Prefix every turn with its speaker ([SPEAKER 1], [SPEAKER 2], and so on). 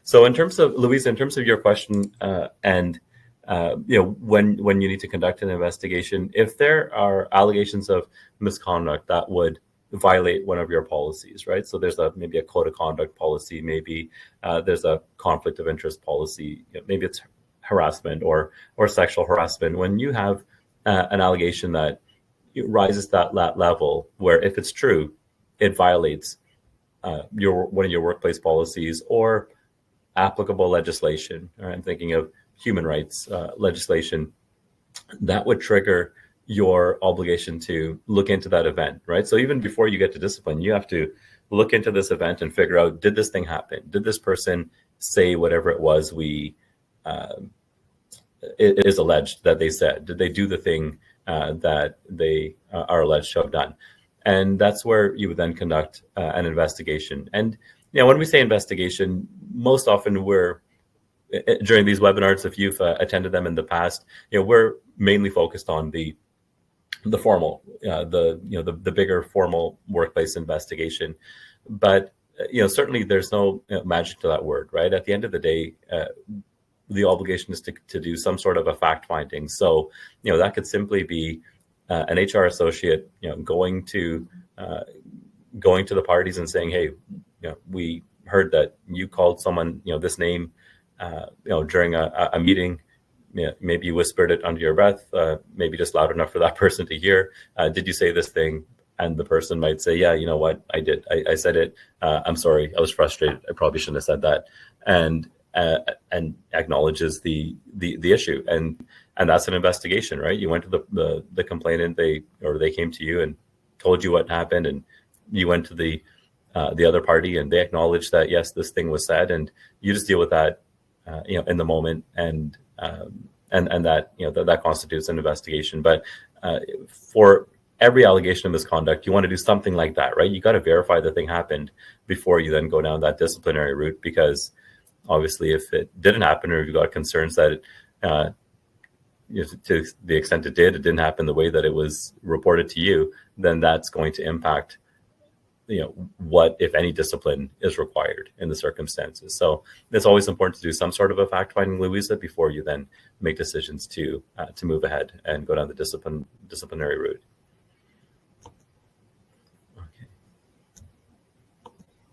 [SPEAKER 1] So in terms of Louise, in terms of your question, and when you need to conduct an investigation, if there are allegations of misconduct that would violate one of your policies, right? So there's maybe a code of conduct policy, maybe there's a conflict of interest policy, maybe it's harassment or sexual harassment. When you have an allegation that rises that level, where if it's true, it violates one of your workplace policies or applicable legislation, or I'm thinking of human rights legislation, that would trigger your obligation to look into that event, right? So even before you get to discipline, you have to look into this event and figure out, did this thing happen? Did this person say whatever it was it is alleged that they said? Did they do the thing that they are alleged to have done? And that's where you would then conduct an investigation. And when we say investigation, most often during these webinars, if you've attended them in the past, we're mainly focused on the formal, the bigger formal workplace investigation. But certainly there's no magic to that word, right? At the end of the day, the obligation is to do some sort of a fact finding. So that could simply be an HR associate, going to the parties and saying, hey, we heard that you called someone, this name, during a meeting. Maybe you whispered it under your breath, maybe just loud enough for that person to hear. Did you say this thing? And the person might say, yeah, you know what, I did. I said it. I'm sorry. I was frustrated. I probably shouldn't have said that. And acknowledges the issue. And that's an investigation, right? You went to the complainant, they came to you and told you what happened, and you went to the other party and they acknowledged that, yes, this thing was said, and you just deal with that, in the moment, and that, that constitutes an investigation. But for every allegation of misconduct, you want to do something like that, right? You got to verify the thing happened before you then go down that disciplinary route, because obviously if it didn't happen, or if you got concerns that to the extent it didn't happen the way that it was reported to you, then that's going to impact what, if any, discipline is required in the circumstances. So it's always important to do some sort of a fact-finding, Louisa, before you then make decisions to move ahead and go down the disciplinary route.